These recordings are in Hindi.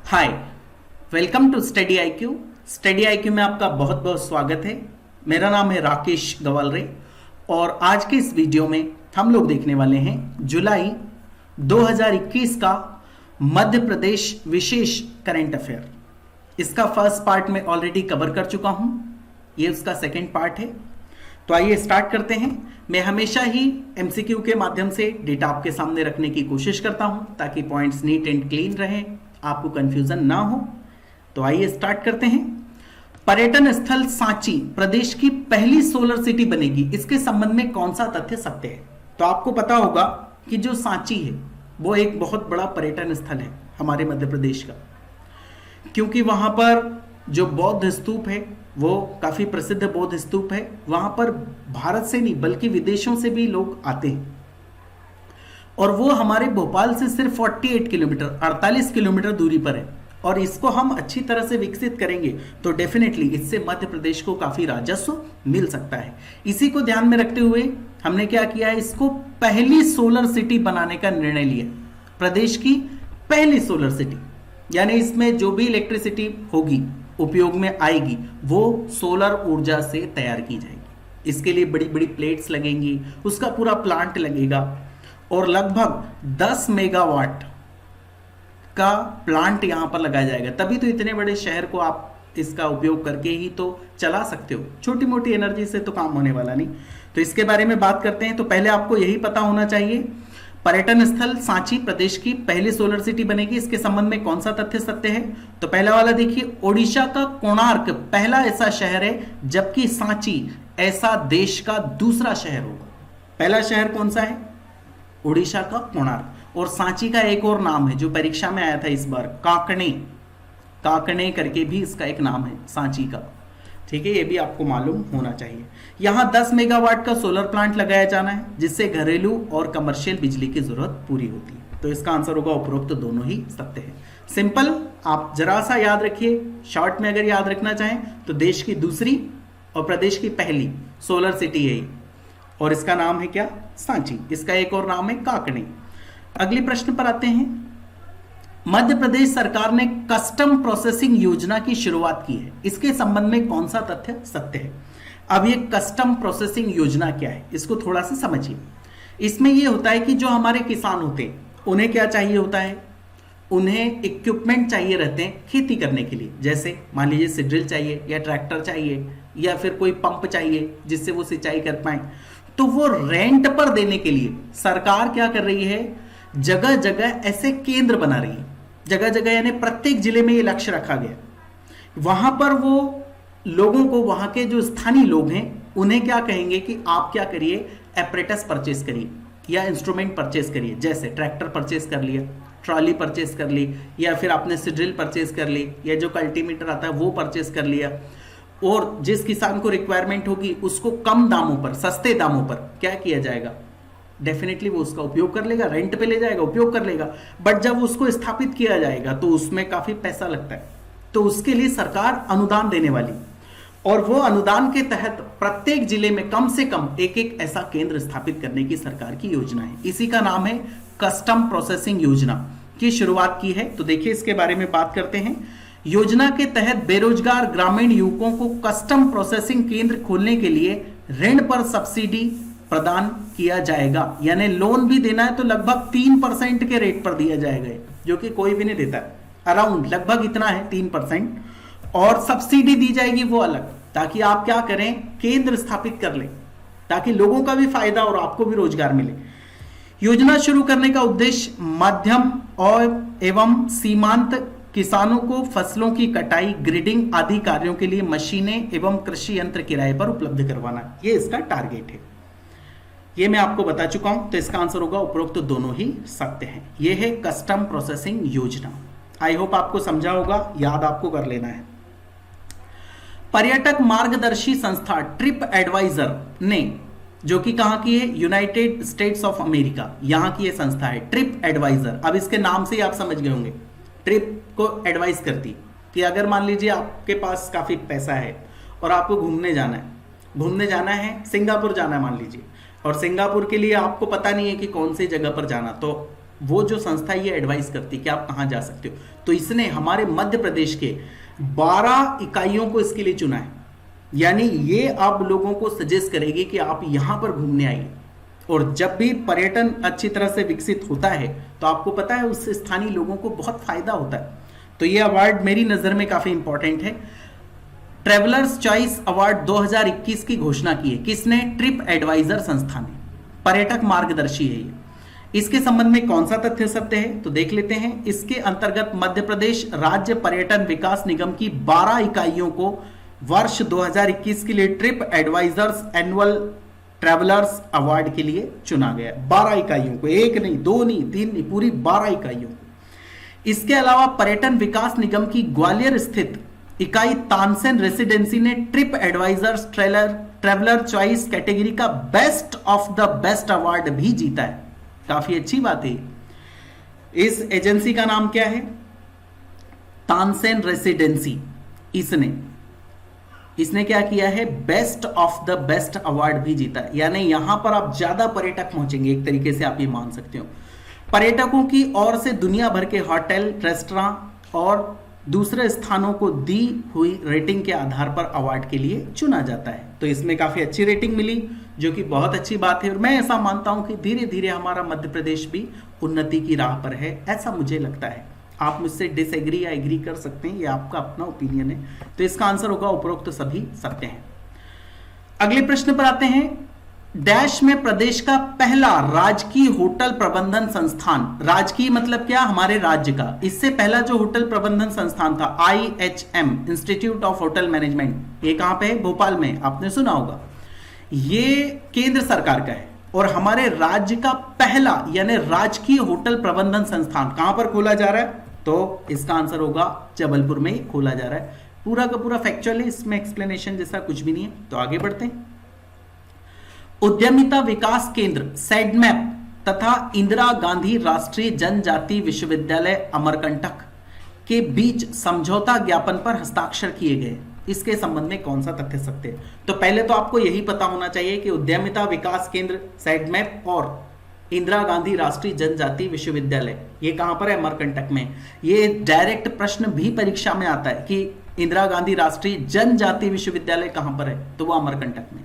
Hi, welcome to Study IQ. Study IQ में आपका बहुत बहुत स्वागत है। मेरा नाम है राकेश गवालरे और आज के इस वीडियो में हम लोग देखने वाले हैं जुलाई 2021 का मध्य प्रदेश विशेष करंट अफेयर। इसका फर्स्ट पार्ट में ऑलरेडी कवर कर चुका हूं, ये उसका सेकंड पार्ट है। तो आइए स्टार्ट करते हैं। मैं हमेशा ही एमसीक्यू के माध्यम से डेटा आपके सामने रखने की कोशिश करता हूं ताकि पॉइंट्स नीट एंड क्लीन रहें, आपको कंफ्यूजन ना हो। तो आइए स्टार्ट करते हैं। पर्यटन स्थल सांची प्रदेश की पहली सोलर सिटी बनेगी, इसके संबंध में कौन सा तथ्य सत्य है? तो आपको पता होगा कि जो सांची है वो एक बहुत बड़ा पर्यटन स्थल है हमारे मध्य प्रदेश का, क्योंकि वहां पर जो बौद्ध स्तूप है वो काफी प्रसिद्ध बौद्ध स्तूप है। वहां पर भारत से नहीं बल्कि विदेशों से भी लोग आते हैं और वो हमारे भोपाल से सिर्फ 48 किलोमीटर 48 किलोमीटर दूरी पर है। और इसको हम अच्छी तरह से विकसित करेंगे तो डेफिनेटली इससे मध्य प्रदेश को काफी राजस्व मिल सकता है। इसी को ध्यान में रखते हुए हमने क्या किया है, इसको पहली सोलर सिटी बनाने का निर्णय लिया। प्रदेश की पहली सोलर सिटी, यानी इसमें जो भी इलेक्ट्रिसिटी होगी उपयोग में आएगी वो सोलर ऊर्जा से तैयार की जाएगी। इसके लिए बड़ी बड़ी प्लेट्स लगेंगी, उसका पूरा प्लांट लगेगा और लगभग 10 मेगावाट का प्लांट यहां पर लगाया जाएगा। तभी तो इतने बड़े शहर को आप इसका उपयोग करके ही तो चला सकते हो, छोटी मोटी एनर्जी से तो काम होने वाला नहीं। तो इसके बारे में बात करते हैं। तो पहले आपको यही पता होना चाहिए, पर्यटन स्थल सांची प्रदेश की पहली सोलर सिटी बनेगी, इसके संबंध में कौन सा तथ्य सत्य है? तो पहला वाला देखिए, ओडिशा का कोणार्क पहला ऐसा शहर है, जबकि सांची ऐसा देश का दूसरा शहर होगा। पहला शहर कौन सा है? ओडिशा का कोणार्क। और सांची का एक और नाम है जो परीक्षा में आया था इस बार, काकणे। काकणे करके भी इसका एक नाम है सांची का, ठीक है, ये भी आपको मालूम होना चाहिए। यहां 10 मेगावाट का सोलर प्लांट लगाया जाना है, जिससे घरेलू और कमर्शियल बिजली की जरूरत पूरी होती है। तो इसका आंसर होगा उपरोक्त दोनों ही सत्य है। सिंपल, आप जरा सा याद रखिए, शॉर्ट में अगर याद रखना चाहें तो देश की दूसरी और प्रदेश की पहली सोलर सिटी है और इसका नाम है क्या? सांची। इसका एक और नाम है काकणे। अगले प्रश्न पर आते हैं। मध्य प्रदेश सरकार ने कस्टम प्रोसेसिंग योजना की शुरुआत की है, इसके संबंध में कौन सा तथ्य सत्य है? अब ये कस्टम प्रोसेसिंग योजना क्या है, इसको थोड़ा सा समझिए। इसमें यह होता है कि जो हमारे किसान होते हैं उन्हें क्या चाहिए होता है, उन्हें इक्विपमेंट चाहिए रहते हैं खेती करने के लिए। जैसे मान लीजिए सीड्रिल चाहिए या ट्रैक्टर चाहिए या फिर कोई पंप चाहिए जिससे वो सिंचाई कर पाए। तो वो रेंट पर देने के लिए सरकार क्या कर रही है, जगह जगह ऐसे केंद्र बना रही है। जगह जगह यानी प्रत्येक जिले में ये लक्ष्य रखा गया, वहां पर वो लोगों को, वहां के जो स्थानीय लोग हैं उन्हें क्या कहेंगे कि आप क्या करिए, एपरेटस परचेस करिए या इंस्ट्रूमेंट परचेस करिए। जैसे ट्रैक्टर परचेस कर लिया, ट्रॉली परचेस कर ली, या फिर आपने सीड्रिल परचेस कर ली, या जो कल्टीमीटर आता है वो परचेस कर लिया। और जिस किसान को रिक्वायरमेंट होगी उसको कम दामों पर, सस्ते दामों पर क्या किया जाएगा, डेफिनेटली वो उसका उपयोग कर लेगा, रेंट पे ले जाएगा, उपयोग कर लेगा। बट जब उसको स्थापित किया जाएगा तो उसमें काफी पैसा लगता है, तो उसके लिए सरकार अनुदान देने वाली, और वो अनुदान के तहत प्रत्येक जिले में कम से कम एक एक ऐसा केंद्र स्थापित करने की सरकार की योजना है। इसी का नाम है कस्टम प्रोसेसिंग योजना की शुरुआत की है। तो देखिए इसके बारे में बात करते हैं। योजना के तहत बेरोजगार ग्रामीण युवकों को कस्टम प्रोसेसिंग केंद्र खोलने के लिए ऋण पर सब्सिडी प्रदान किया जाएगा, यानी लोन भी देना है तो लगभग 3% के रेट पर दिया जाएगा, जो कि कोई भी नहीं देता, अराउंड लगभग इतना है 3%। और सब्सिडी दी जाएगी वो अलग, ताकि आप क्या करें, केंद्र स्थापित कर लें, ताकि लोगों का भी फायदा और आपको भी रोजगार मिले। योजना शुरू करने का उद्देश्य मध्यम और एवं सीमांत किसानों को फसलों की कटाई, ग्रेडिंग आदि कार्यों के लिए मशीनें एवं कृषि यंत्र किराए पर उपलब्ध करवाना, ये इसका टारगेट है। ये मैं आपको बता चुका हूं, तो इसका आंसर होगा उपरोक्त तो दोनों ही सत्य हैं। ये है कस्टम प्रोसेसिंग योजना। आई होप आपको समझा होगा, याद आपको कर लेना है। पर्यटक मार्गदर्शी संस्था ट्रिप एडवाइजर ने, जो कि कहां की है, यूनाइटेड स्टेट्स ऑफ अमेरिका, यहां की यह संस्था है ट्रिप एडवाइजर। अब इसके नाम से ही आप समझ गए होंगे, ट्रिप को एडवाइस करती कि अगर मान लीजिए आपके पास काफी पैसा है और आपको घूमने जाना है, सिंगापुर जाना है मान लीजिए, और सिंगापुर के लिए आपको पता नहीं है कि कौन सी जगह पर जाना, तो वो जो संस्था ये एडवाइस करती है कि आप कहाँ जा सकते हो। तो इसने हमारे मध्य प्रदेश के 12 इकाइयों को इसके लिए चुना है, यानी ये अब लोगों को सजेस्ट करेगी कि आप यहां पर घूमने आइए। और जब भी पर्यटन अच्छी तरह से विकसित होता है तो आपको पता है उससे स्थानीय लोगों को बहुत फायदा होता है। तो ये अवार्ड मेरी नजर में काफी इंपॉर्टेंट है। ट्रेवलर्स चॉइस अवार्ड 2021 की घोषणा की है किसने? ट्रिप एडवाइजर संस्था ने। पर्यटक मार्गदर्शी है ये। इसके संबंध में कौन सा तथ्य सत्य है तो देख लेते हैं। इसके अंतर्गत मध्य प्रदेश राज्य पर्यटन विकास निगम की 12 इकाइयों को वर्ष 2021 के लिए TripAdvisor's annual travellers award के लिए चुना गया। 12 इकाइयों को, एक नहीं, दो नहीं, तीन नहीं, पूरी 12 इकाइयों को। इसके अलावा पर्यटन विकास निगम की ग्वालियर स्थित इकाई तानसेन रेसिडेंसी ने trip advisors traveller choice category का best of the best award भी जीता है। काफी अच्छी बात है। इस एजेंसी का नाम क्या है? तानसेन रेसिडेंसी। इसने क्या किया है? Best of the best award भी जीता है, यानी यहां पर आप ज्यादा पर्यटक पहुंचेंगे, एक तरीके से आप ये मान सकते हो। पर्यटकों की ओर से दुनिया भर के होटल, रेस्टोरेंट और दूसरे स्थानों को दी हुई रेटिंग के आधार पर अवार्ड के लिए चुना जाता है। तो इसमें काफी अच्छी रेटिंग मिली, जो कि बहुत अच्छी बात है। और मैं ऐसा मानता हूं कि धीरे धीरे हमारा मध्य प्रदेश भी उन्नति की राह पर है, ऐसा मुझे लगता है। आप मुझसे डिसएग्री या एग्री कर सकते हैं, ये आपका अपना ओपिनियन है। तो इसका आंसर होगा उपरोक्त सभी सत्य हैं। अगले प्रश्न पर आते हैं। डैश में प्रदेश का पहला राजकीय होटल प्रबंधन संस्थान, राजकीय मतलब क्या? हमारे राज्य का। इससे पहला जो होटल प्रबंधन संस्थान था IHM, institute of hotel management, ये कहां पे है? भोपाल में, आपने सुना होगा। ये केंद्र सरकार का है और हमारे राज्य का पहला यानी राजकीय होटल प्रबंधन संस्थान कहां पर खोला जा रहा है? तो इसका आंसर होगा जबलपुर में ही खोला जा रहा है। पूरा का पूरा फैक्चुअल है, इसमें एक्सप्लेनेशन जैसा कुछ भी नहीं है। तो आगे बढ़ते हैं। उद्यमिता विकास केंद्र सैडमैप तथा इंदिरा गांधी राष्ट्रीय जनजाति विश्वविद्यालय अमरकंटक के बीच समझौता ज्ञापन पर हस्ताक्षर किए गए। इसके संबंध में कौन सा तथ्य सत्य है? तो पहले तो आपको यही पता होना चाहिए कि उद्यमिता विकास केंद्र सैडमैप और इंदिरा गांधी राष्ट्रीय जनजाति विश्वविद्यालय ये कहां पर है? अमरकंटक में। ये डायरेक्ट प्रश्न भी परीक्षा में आता है कि इंदिरा गांधी राष्ट्रीय जनजाति विश्वविद्यालय कहां पर है? तो वो अमरकंटक में।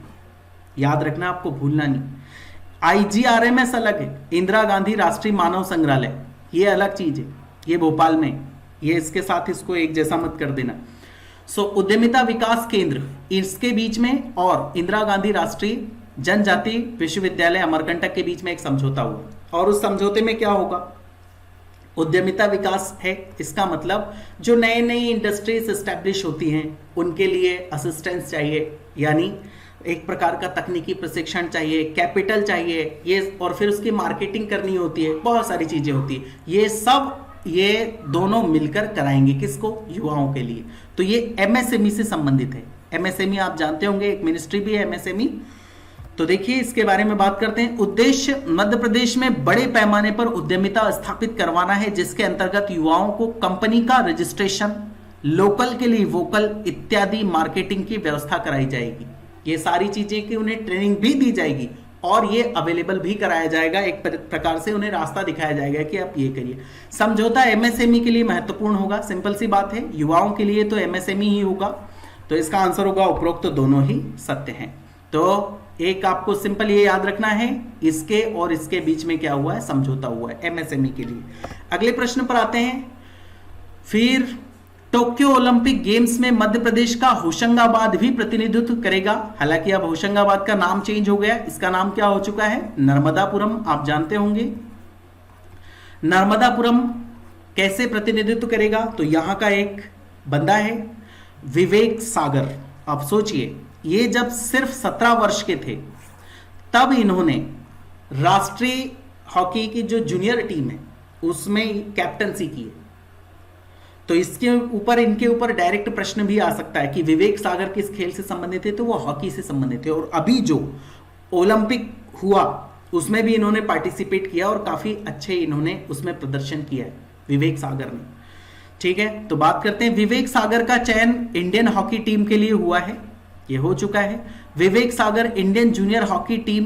याद रखना, आपको भूलना नहीं। IGRMS अलग है, इंदिरा गांधी राष्ट्रीय मानव संग्रहालय ये अलग चीज है, ये भोपाल में। ये इसके साथ इसको एक जैसा मत कर देना। उद्यमिता विकास केंद्र इसके बीच में और इंदिरा गांधी राष्ट्रीय जनजाति विश्वविद्यालय अमरकंटक के बीच में एक समझौता हुआ, और उस समझौते में क्या होगा? उद्यमिता विकास है, इसका मतलब जो नए नई इंडस्ट्रीज एस्टैब्लिश होती हैं उनके लिए असिस्टेंस चाहिए, यानी एक प्रकार का तकनीकी प्रशिक्षण चाहिए, कैपिटल चाहिए, ये और फिर उसकी मार्केटिंग करनी होती है, बहुत सारी चीजें होती है। ये सब ये दोनों मिलकर कराएंगे, किसको? युवाओं के लिए। तो ये MSME से संबंधित है। MSME आप जानते होंगे, एक मिनिस्ट्री भी है MSME। तो देखिए इसके बारे में बात करते हैं। उद्देश्य मध्य प्रदेश में बड़े पैमाने पर उद्यमिता स्थापित करवाना है, जिसके अंतर्गत युवाओं को कंपनी का रजिस्ट्रेशन, लोकल के लिए वोकल इत्यादि मार्केटिंग की व्यवस्था कराई जाएगी। ये सारी चीजें कि उन्हें ट्रेनिंग भी दी जाएगी और ये अवेलेबल भी कराया जाएगा, एक प्रकार से उन्हें रास्ता दिखाया जाएगा कि आप ये करिए। समझौता MSME के लिए महत्वपूर्ण होगा, सिंपल सी बात है। युवाओं के लिए तो MSME ही होगा। तो इसका आंसर होगा उपरोक्त तो दोनों ही सत्य हैं। तो एक आपको सिंपल ये याद रखना है, इसके और इसके बीच में क्या हुआ है? समझौता हुआ है MSME के लिए। अगले प्रश्न पर आते हैं। फिर टोक्यो ओलंपिक गेम्स में मध्य प्रदेश का होशंगाबाद भी प्रतिनिधित्व करेगा। हालांकि अब होशंगाबाद का नाम चेंज हो गया, इसका नाम क्या हो चुका है? नर्मदापुरम। आप जानते होंगे नर्मदापुरम कैसे प्रतिनिधित्व करेगा? तो यहां का एक बंदा है विवेक सागर। आप सोचिए, ये जब सिर्फ 17 वर्ष के थे तब इन्होंने राष्ट्रीय हॉकी की जो जूनियर टीम है उसमें कैप्टनसी की है। तो इसके ऊपर इनके ऊपर डायरेक्ट प्रश्न भी आ सकता है कि विवेक सागर किस खेल से संबंधित थे? तो वो हॉकी से संबंधित थे। और अभी जो ओलंपिक हुआ उसमें भी इन्होंने पार्टिसिपेट किया और काफी अच्छे इन्होंने उसमें प्रदर्शन किया है विवेक सागर ने। ठीक है, तो बात करते हैं। विवेक सागर का चयन इंडियन हॉकी टीम के लिए हुआ है, ये हो चुका है। Vivek Sagar Indian junior hockey team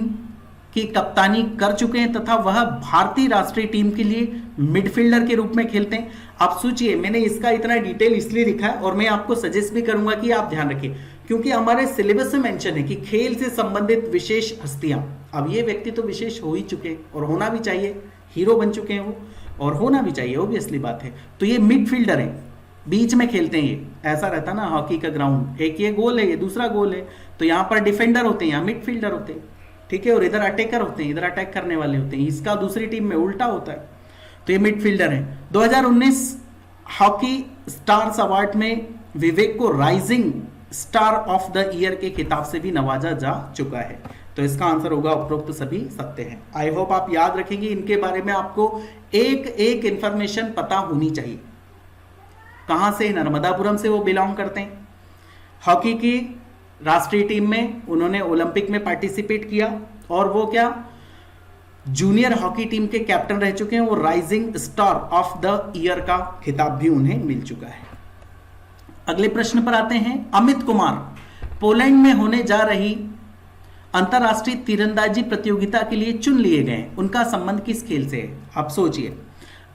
की कप्तानी कर चुके हैं तथा वह भारतीय राष्ट्रीय टीम के लिए मिडफील्डर के रूप में खेलते हैं। आप सोचिए, मैंने इसका इतना डिटेल इसलिए लिखा है और मैं आपको सजेस्ट भी करूंगा कि आप ध्यान रखिए, क्योंकि हमारे सिलेबस में मेंशन है कि खेल से संबंधित विशेष हस्तियां। अब ये व्यक्ति तो विशेष हो ही चुके हैं और होना भी चाहिए, हीरो बन चुके हैं वो, और होना भी चाहिए, वो भी असली बात है। तो ये मिडफील्डर है, बीच में खेलते हैं। ये ऐसा रहता ना हॉकी का ग्राउंड, एक ये गोल है, ये दूसरा गोल है, तो यहाँ पर डिफेंडर होते हैं, यहाँ मिडफील्डर होते हैं, ठीक है, और इधर अटैकर होते हैं, इधर अटैक करने वाले होते हैं। इसका दूसरी टीम में उल्टा होता है। तो ये मिडफील्डर है। 2019 हॉकी स्टार्स अवार्ड में विवेक को rising star of the year के खिताब से भी नवाजा जा चुका है। तो इसका आंसर होगा उपरोक्त सभी सत्य हैं। आई होप आप याद रखेंगे, इनके बारे में आपको एक एक इंफॉर्मेशन पता होनी चाहिए। कहां से? नर्मदापुरम से वो बिलोंग करते हैं। हॉकी की राष्ट्रीय टीम में उन्होंने ओलंपिक में पार्टिसिपेट किया और वो क्या जूनियर हॉकी टीम के कैप्टन रह चुके हैं। वो rising star of the year का खिताब भी उन्हें मिल चुका है। अगले प्रश्न पर आते हैं। अमित कुमार पोलैंड में होने जा रही अंतरराष्ट्रीय तीरंदाजी प्रतियोगिता के लिए चुन लिए गए। उनका संबंध किस खेल से है? आप सोचिए,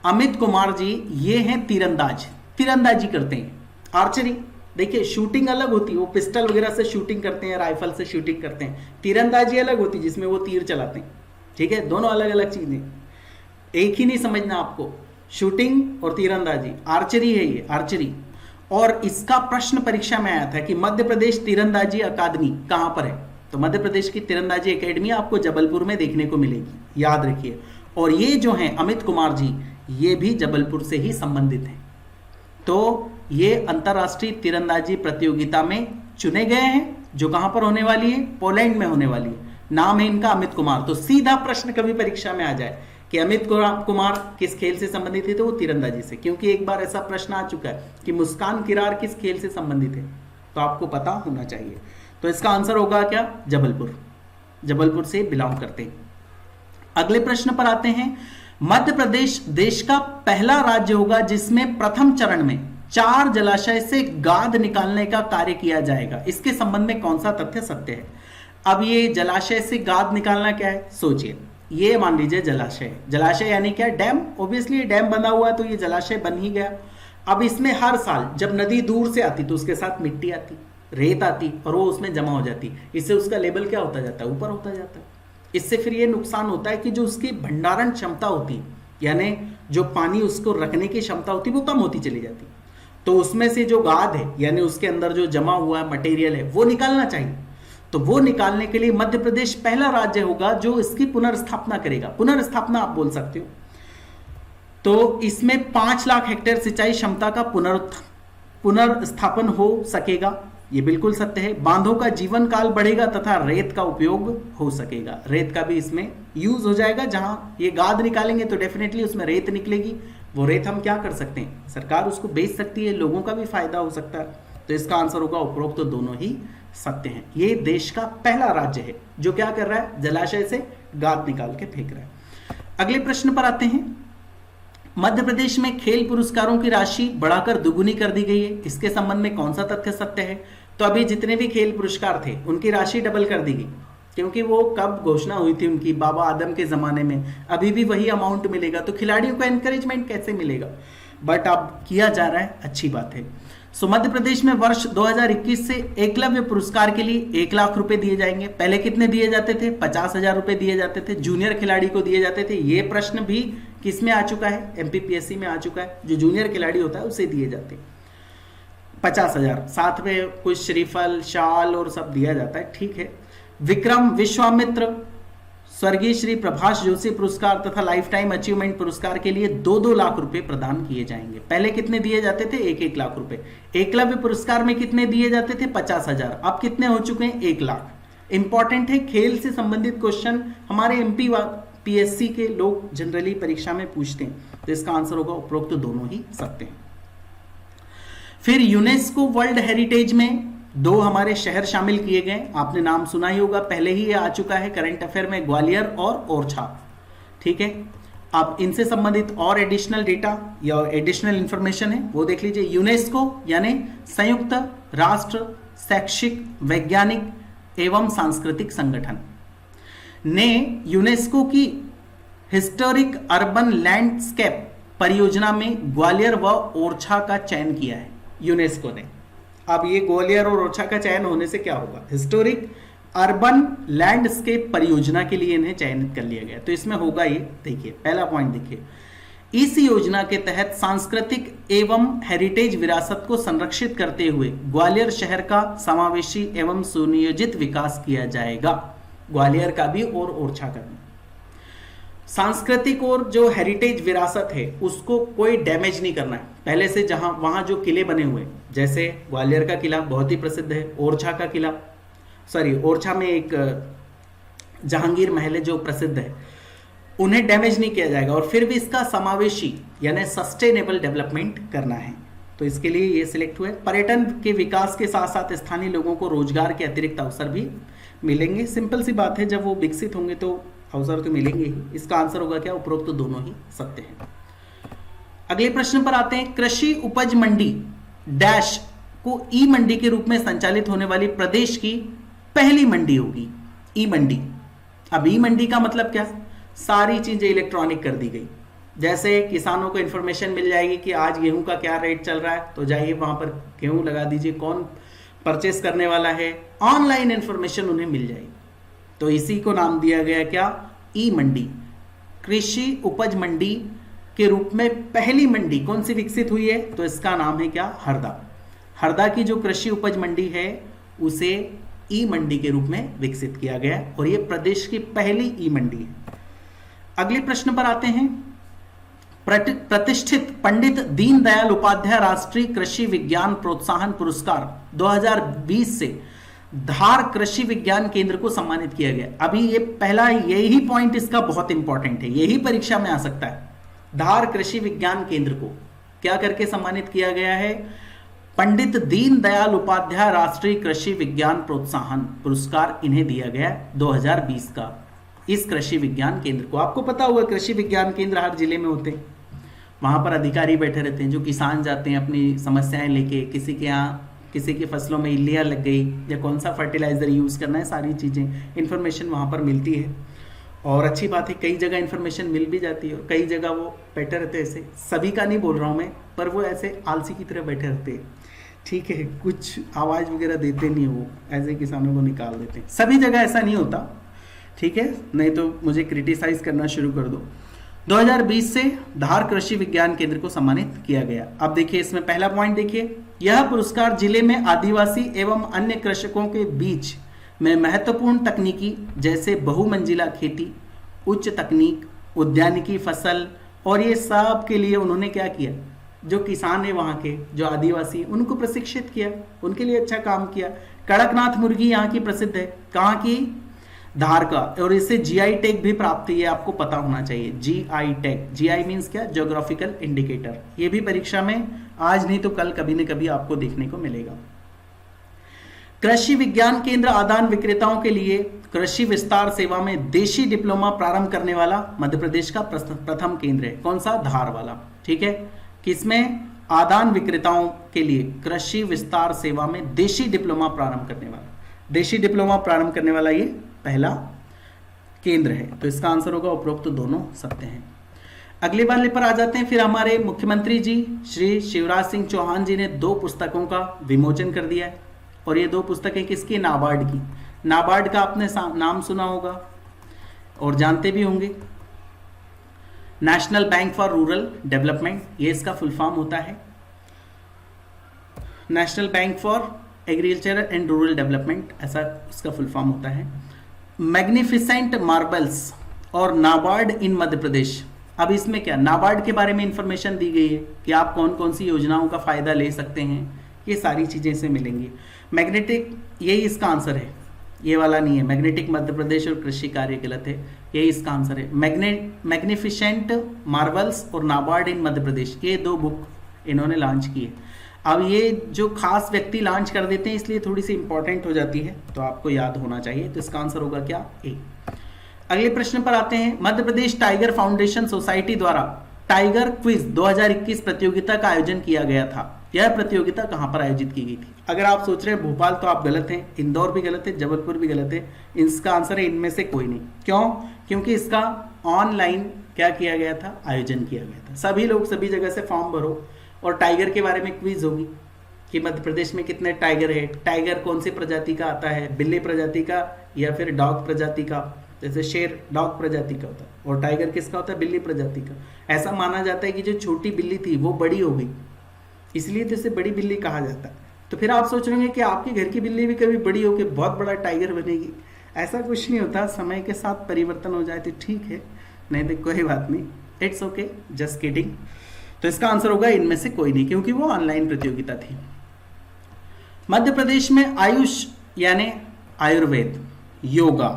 अमित कुमार जी ये हैं तीरंदाज, तीरंदाजी करते हैं। आर्चरी देखिए, शूटिंग अलग होती है, वो पिस्टल वगैरह से शूटिंग करते हैं, राइफल से शूटिंग करते हैं। तीरंदाजी अलग होती है जिसमें वो तीर चलाते हैं, ठीक है, दोनों अलग अलग चीजें, एक ही नहीं समझना आपको। शूटिंग और तीरंदाजी, आर्चरी है ये, आर्चरी। और इसका प्रश्न परीक्षा में आया था कि मध्य प्रदेश तीरंदाजी अकादमी कहां पर है? तो मध्य प्रदेश की तीरंदाजी एकेडमी आपको जबलपुर में देखने को मिलेगी, याद रखिए। और ये जो हैं अमित कुमार जी, ये भी जबलपुर से ही संबंधित हैं। तो ये अंतरराष्ट्रीय तीरंदाजी प्रतियोगिता में चुने गए हैं, जो कहां पर होने वाली है? पोलैंड में होने वाली है। नाम है इनका अमित कुमार। तो सीधा प्रश्न कभी परीक्षा में आ जाए कि अमित कुमार किस खेल से संबंधित है, तो वो तीरंदाजी से, क्योंकि एक बार ऐसा प्रश्न आ चुका है कि मुस्कान किरार किस खेल से संबंधित है, तो आपको पता होना चाहिए। तो इसका आंसर होगा क्या? जबलपुर, जबलपुर से बिलोंग करते हैं। अगले प्रश्न पर आते हैं। मध्य प्रदेश देश का पहला राज्य होगा जिसमें प्रथम चरण में 4 जलाशय से गाद निकालने का कार्य किया जाएगा। इसके संबंध में कौन सा तथ्य सत्य है? अब ये जलाशय से गाद निकालना क्या है? सोचिए, ये मान लीजिए जलाशय, जलाशय यानी क्या? डैम। ऑब्वियसली डैम बना हुआ है तो ये जलाशय बन ही गया। अब इसमें हर साल जब नदी दूर से आती तो उसके साथ मिट्टी आती, रेत आती और वो उसमें जमा हो जाती। इससे उसका लेवल क्या होता जाता है? ऊपर होता जाता है। इससे फिर ये नुकसान होता है कि जो उसकी भंडारण क्षमता होती है, यानी जो पानी उसको रखने की क्षमता होती है, वो कम होती चली जाती। तो उसमें से जो गाद है, यानी उसके अंदर जो जमा हुआ मटेरियल है, वो निकालना चाहिए। तो वो निकालने के लिए मध्य प्रदेश पहला राज्य होगा जो इसकी पुनर्स्थापना करेगा। पुनर्स्थापना आप बोल सकते हो। तो इसमें 5 लाख हेक्टेयर सिंचाई क्षमता का पुनर्स्थापन हो सकेगा, ये बिल्कुल सत्य है। बांधों का जीवन काल बढ़ेगा तथा रेत का उपयोग हो सकेगा। रेत का भी इसमें यूज हो जाएगा। जहां ये गाद निकालेंगे तो डेफिनेटली उसमें रेत निकलेगी। वो रेत हम क्या कर सकते हैं? सरकार उसको बेच सकती है, लोगों का भी फायदा हो सकता है। तो इसका आंसर होगा उपरोक्त तो दोनों ही सत्य हैं। ये देश का पहला राज्य है जो क्या कर रहा है? जलाशय से गाद निकाल के फेंक रहा है। अगले प्रश्न पर आते हैं। मध्य प्रदेश में खेल पुरस्कारों की राशि बढ़ाकर दुगुनी कर दी गई है। इसके संबंध में कौन सा तथ्य सत्य है? तो अभी जितने भी खेल पुरस्कार थे उनकी राशि डबल कर दी गई, क्योंकि वो कब घोषणा हुई थी उनकी? बाबा आदम के जमाने में। अभी भी वही अमाउंट मिलेगा, तो खिलाड़ियों को एनकरेजमेंट कैसे मिलेगा? बट अब किया जा रहा है, अच्छी बात है। सो मध्य प्रदेश में वर्ष 2021 से एकलव्य पुरस्कार के लिए 1 लाख रुपए दिए जाएंगे। पहले कितने दिए जाते थे? 50,000 रुपए दिए जाते थे, जूनियर खिलाड़ी को दिए जाते थे। ये प्रश्न भी किस में आ चुका है? MPPSC में आ चुका है। जो जूनियर खिलाड़ी होता है उसे दिए जाते हैं 50,000, साथ में कुछ श्रीफल, शाल और सब दिया जाता है, ठीक है। विक्रम विश्वामित्र, स्वर्गीय श्री प्रभाष जोशी पुरस्कार तथा लाइफ टाइम अचीवमेंट पुरस्कार के लिए 2-2 लाख रुपए प्रदान किए जाएंगे। पहले कितने दिए जाते थे? 1-1 लाख रुपए। एकलव्य पुरस्कार में कितने दिए जाते थे? 50,000। अब कितने हो चुके हैं? 1 लाख। इंपॉर्टेंट है, खेल से संबंधित क्वेश्चन हमारे MPPSC के लोग जनरली परीक्षा में पूछते हैं। तो इसका आंसर होगा उपरोक्त दोनों ही सत्य हैं। फिर यूनेस्को वर्ल्ड हेरिटेज में 2 हमारे शहर शामिल किए गए। आपने नाम सुना ही होगा, पहले ही ये आ चुका है करंट अफेयर में, ग्वालियर और ओरछा, ठीक है। अब इनसे संबंधित और एडिशनल डेटा या एडिशनल इंफॉर्मेशन है वो देख लीजिए। यूनेस्को यानी संयुक्त राष्ट्र शैक्षिक, वैज्ञानिक एवं सांस्कृतिक संगठन। ने यूनेस्को की हिस्टोरिक अर्बन लैंडस्केप परियोजना में ग्वालियर व ओरछा का चयन किया है यूनेस्को ने। अब ये ग्वालियर और ओरछा का चयन होने से क्या होगा, हिस्टोरिक अर्बन लैंडस्केप परियोजना के लिए इन्हें चयनित कर लिया गया। तो इसमें होगा ये, देखिए पहला पॉइंट देखिए, इस योजना के तहत सांस्कृतिक एवं हेरिटेज विरासत को संरक्षित करते हुए ग्वालियर शहर का समावेशी एवं सुनियोजित विकास किया जाएगा। ग्वालियर का भी और ओरछा का भी। सांस्कृतिक और जो हेरिटेज विरासत है उसको कोई डैमेज नहीं करना है। पहले से जहां वहां जो किले बने हुए, जैसे ग्वालियर का किला बहुत ही प्रसिद्ध है, ओरछा का किला, ओरछा में एक जहांगीर महल है जो प्रसिद्ध है, उन्हें डैमेज नहीं किया जाएगा और फिर भी इसका समावेशी यानी सस्टेनेबल डेवलपमेंट करना है। तो इसके लिए ये सिलेक्ट हुए। पर्यटन के विकास के साथ साथ स्थानीय लोगों को रोजगार के अतिरिक्त अवसर भी मिलेंगे। सिंपल सी बात है, जब वो विकसित होंगे तो अवसर तो मिलेंगे ही। इसका आंसर होगा क्या, उपरोक्त तो दोनों ही सत्य हैं। अगले प्रश्न पर आते हैं। कृषि उपज मंडी डैश को ई मंडी के रूप में संचालित होने वाली प्रदेश की पहली मंडी होगी। ई मंडी, अब ई मंडी का मतलब क्या, सारी चीजें इलेक्ट्रॉनिक कर दी गई। जैसे किसानों को इंफॉर्मेशन मिल जाएगी कि आज गेहूं का क्या रेट चल रहा है, तो जाइए वहां पर गेहूं लगा दीजिए, कौन परचेस करने वाला है, ऑनलाइन इंफॉर्मेशन उन्हें मिल जाएगी। तो इसी को नाम दिया गया क्या, ई मंडी। कृषि उपज मंडी के रूप में पहली मंडी कौन सी विकसित हुई है, तो इसका नाम है क्या, हरदा। हरदा की जो कृषि उपज मंडी है उसे ई मंडी के रूप में विकसित किया गया और यह प्रदेश की पहली ई मंडी है। अगले प्रश्न पर आते हैं। प्रतिष्ठित पंडित दीनदयाल उपाध्याय राष्ट्रीय कृषि विज्ञान प्रोत्साहन पुरस्कार 2020 से धार कृषि विज्ञान केंद्र को सम्मानित किया गया। अभी ये पहला यही पॉइंट इसका बहुत इंपॉर्टेंट है, यही परीक्षा में आ सकता है। धार कृषि विज्ञान केंद्र को क्या करके सम्मानित किया गया है, पंडित दीनदयाल उपाध्याय राष्ट्रीय कृषि विज्ञान प्रोत्साहन पुरस्कार इन्हें दिया गया 2020 का। इस कृषि विज्ञान केंद्र को, आपको पता होगा कृषि विज्ञान केंद्र हर जिले में होते हैं, वहां पर अधिकारी बैठे रहते हैं, जो किसान जाते हैं अपनी समस्याएं लेके, किसी के यहाँ किसी की फसलों में इल्लियाँ लग गई या कौन सा फर्टिलाइजर यूज करना है, सारी चीजें इंफॉर्मेशन वहां पर मिलती है। और अच्छी बात है, कई जगह इंफॉर्मेशन मिल भी जाती है और कई जगह वो बैठे रहते हैं, ऐसे सभी का नहीं बोल रहा हूँ मैं, पर वो ऐसे आलसी की तरह बैठे रहते हैं, ठीक है, कुछ आवाज वगैरह देते नहीं, वो ऐसे किसानों को निकाल देते हैं। सभी जगह ऐसा नहीं होता, ठीक है, नहीं तो मुझे क्रिटिसाइज करना शुरू कर दो। 2020 से धार कृषि विज्ञान केंद्र को सम्मानित किया गया। अब देखिए इसमें पहला पॉइंट देखिए, यह पुरस्कार जिले में आदिवासी एवं अन्य कृषकों के बीच में महत्वपूर्ण तकनीकी जैसे बहुमंजिला खेती, उच्च तकनीक, उद्यानिकी फसल और ये सब के लिए उन्होंने क्या किया, जो किसान है वहाँ के, जो आदिवासी, उनको प्रशिक्षित किया, उनके लिए अच्छा काम किया। कड़कनाथ मुर्गी यहाँ की प्रसिद्ध है, कहाँ की, धार का, और इसे जीआई टैग भी प्राप्त है, आपको पता होना चाहिए। जीआई टैग, जीआई मींस क्या, ज्योग्राफिकल इंडिकेटर। ये भी परीक्षा में आज नहीं तो कल कभी न कभी आपको देखने को मिलेगा। कृषि विज्ञान केंद्र आदान विक्रेताओं के लिए कृषि विस्तार सेवा में देशी डिप्लोमा प्रारंभ करने वाला मध्य प्रदेश का प्रथम केंद्र है। कौन सा, धार वाला, ठीक है। किसमें, आदान विक्रेताओं के लिए कृषि विस्तार सेवा में देशी डिप्लोमा प्रारंभ करने वाला, देशी डिप्लोमा प्रारंभ करने वाला ये पहला केंद्र है। तो इसका आंसर होगा उपरोक्त तो दोनों सत्य हैं। अगले वाले पर आ जाते हैं। फिर हमारे मुख्यमंत्री जी श्री शिवराज सिंह चौहान जी ने 2 पुस्तकों का विमोचन कर दिया है और ये 2 पुस्तकें किसकी, नाबार्ड की। नाबार्ड का आपने नाम सुना होगा और जानते भी होंगे, national bank for rural development, ये इसका फुल फॉर्म होता है, national bank for agriculture and rural development, ऐसा इसका फुल फॉर्म होता है। मैग्निफिसेंट मार्बल्स और नाबार्ड इन मध्य प्रदेश। अब इसमें क्या, नाबार्ड के बारे में इंफॉर्मेशन दी गई है कि आप कौन कौन सी योजनाओं का फायदा ले सकते हैं, ये सारी चीजें इसमें मिलेंगी। मैग्नेटिक, यही इसका आंसर है, ये वाला नहीं है, मैग्नेटिक मध्य प्रदेश और कृषि कार्य गलत है, यही इसका आंसर है। मैग्निफिसेंट मार्बल्स और नाबार्ड इन मध्य प्रदेश, ये 2 बुक इन्होंने लॉन्च की है। अब ये जो खास व्यक्ति लॉन्च कर देते हैं इसलिए थोड़ी सी इंपॉर्टेंट हो जाती है, तो आपको याद होना चाहिए। तो इसका आंसर होगा क्या, ए। अगले प्रश्न पर आते हैं। Madhya Pradesh tiger foundation society द्वारा टाइगर क्विज 2021 प्रतियोगिता का आयोजन किया गया था। यह प्रतियोगिता कहां पर आयोजित की गई थी? अगर आप सोच रहे हैं भोपाल, तो आप गलत हैं, इंदौर भी गलत है, जबलपुर भी गलत है। इसका आंसर है इनमें से कोई नहीं। क्यों? क्योंकि इसका ऑनलाइन क्या किया गया था, आयोजन किया गया था। सभी लोग सभी जगह से फॉर्म भरो, और टाइगर के बारे में क्विज होगी कि मध्य प्रदेश में कितने टाइगर है, टाइगर कौन सी प्रजाति का आता है, बिल्ली प्रजाति का या फिर डॉग प्रजाति का। जैसे शेर डॉग प्रजाति का होता है और टाइगर किसका होता है, बिल्ली प्रजाति का। ऐसा माना जाता है कि जो छोटी बिल्ली थी वो बड़ी हो गई, इसलिए तो इसे बड़ी बिल्ली कहा जाता है। तो फिर आप सोच रहे हैं कि आपके घर की बिल्ली भी कभी बड़ी होकर बहुत बड़ा टाइगर बनेगी। ऐसा कुछ नहीं होता, समय के साथ परिवर्तन हो जाए तो ठीक है, नहीं तो कोई बात नहीं, इट्स ओके, जस्ट किडिंग। तो इसका आंसर होगा इनमें से कोई नहीं, क्योंकि वो ऑनलाइन प्रतियोगिता थी। मध्य प्रदेश में आयुष यानी आयुर्वेद, योगा,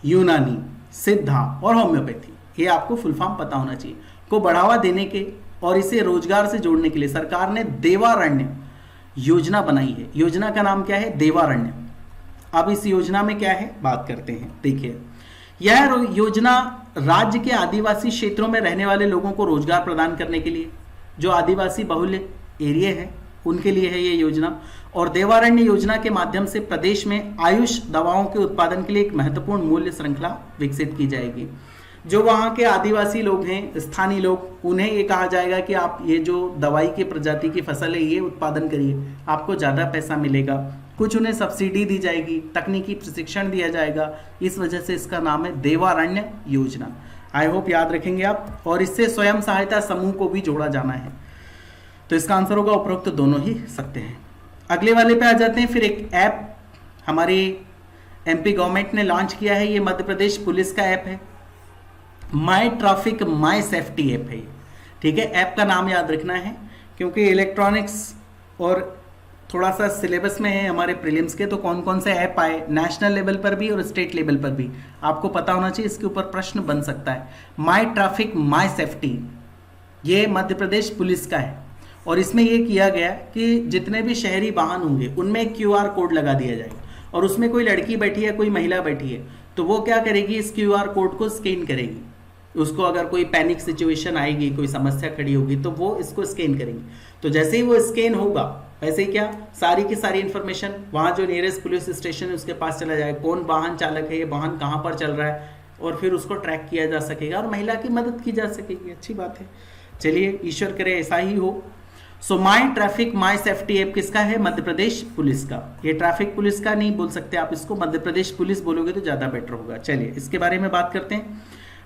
यूनानी, सिद्धा और होम्योपैथी, ये आपको फुल फॉर्म पता होना चाहिए, को बढ़ावा देने के और इसे रोजगार से जोड़ने के लिए सरकार ने देवारण्य योजना बनाई है। योजना का नाम क्या है, देवारण्य। अब इस योजना में क्या है, बात करते हैं। देखिए, यह योजना राज्य के आदिवासी क्षेत्रों में रहने वाले लोगों को रोजगार प्रदान करने के लिए, जो आदिवासी बहुल एरिया है उनके लिए है ये योजना। और देवारण्य योजना के माध्यम से प्रदेश में आयुष दवाओं के उत्पादन के लिए एक महत्वपूर्ण मूल्य श्रृंखला विकसित की जाएगी। जो वहाँ के आदिवासी लोग हैं, स्थानीय लोग, उन्हें ये कहा जाएगा कि आप ये जो दवाई की प्रजाति की फसल है ये उत्पादन करिए, आपको ज़्यादा पैसा मिलेगा। कुछ उन्हें सब्सिडी दी जाएगी, तकनीकी प्रशिक्षण दिया जाएगा। इस वजह से इसका नाम है देवारण्य योजना। आई होप याद रखेंगे आप। और इससे स्वयं सहायता समूह को भी जोड़ा जाना है। तो इसका आंसर होगा उपरोक्त दोनों ही सत्य हैं। अगले वाले पे आ जाते हैं। फिर एक ऐप हमारी एमपी गवर्नमेंट ने लॉन्च किया है, ये मध्य प्रदेश पुलिस का ऐप है, माई ट्रैफिक माई सेफ्टी ऐप है। ठीक है, ऐप का नाम याद रखना है क्योंकि इलेक्ट्रॉनिक्स और थोड़ा सा सिलेबस में है हमारे प्रीलिम्स के, तो कौन कौन से ऐप आए नेशनल लेवल पर भी और स्टेट लेवल पर भी आपको पता होना चाहिए, इसके ऊपर प्रश्न बन सकता है। माई ट्रैफिक माई सेफ्टी ये मध्य प्रदेश पुलिस का है और इसमें ये किया गया कि जितने भी शहरी वाहन होंगे उनमें एक QR कोड लगा दिया जाएगा और उसमें कोई लड़की बैठी है, कोई महिला बैठी है, तो वो क्या करेगी, इस QR कोड को स्कैन करेगी। उसको अगर कोई पैनिक सिचुएशन आएगी, कोई समस्या खड़ी होगी, तो वो इसको स्कैन करेंगे। तो जैसे ही वो स्कैन होगा वैसे ही क्या सारी की सारी इन्फॉर्मेशन वहाँ जो नियरेस्ट पुलिस स्टेशन है उसके पास चला जाएगा, कौन वाहन चालक है, ये वाहन कहाँ पर चल रहा है, और फिर उसको ट्रैक किया जा सकेगा और महिला की मदद की जा सकेगी। अच्छी बात है, चलिए ईश्वर करे ऐसा ही हो। सो माई ट्रैफिक माई सेफ्टी ऐप किसका है, मध्य प्रदेश पुलिस का। ये ट्रैफिक पुलिस का नहीं बोल सकते आप, इसको मध्य प्रदेश पुलिस बोलोगे तो ज़्यादा बेटर होगा। चलिए इसके बारे में बात करते हैं।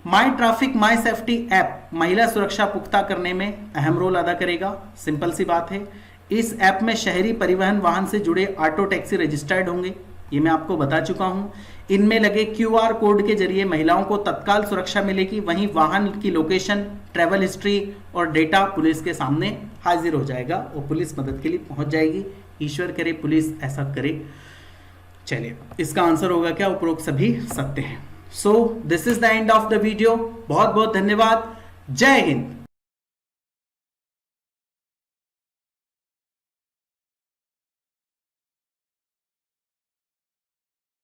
माई ट्रैफिक माई सेफ्टी ऐप महिला सुरक्षा पुख्ता करने में अहम रोल अदा करेगा। सिंपल सी बात है। इस ऐप में शहरी परिवहन वाहन से जुड़े ऑटो टैक्सी रजिस्टर्ड होंगे, ये मैं आपको बता चुका हूं। इनमें लगे QR कोड के जरिए महिलाओं को तत्काल सुरक्षा मिलेगी, वहीं वाहन की लोकेशन, ट्रैवल हिस्ट्री और डेटा पुलिस के सामने हाजिर हो जाएगा और पुलिस मदद के लिए पहुंच जाएगी। ईश्वर करे पुलिस ऐसा करे। चलिए इसका आंसर होगा क्या, उपरोक्त सभी सत्य हैं। So this is the end of the video. बहुत बहुत धन्यवाद। जय हिंद।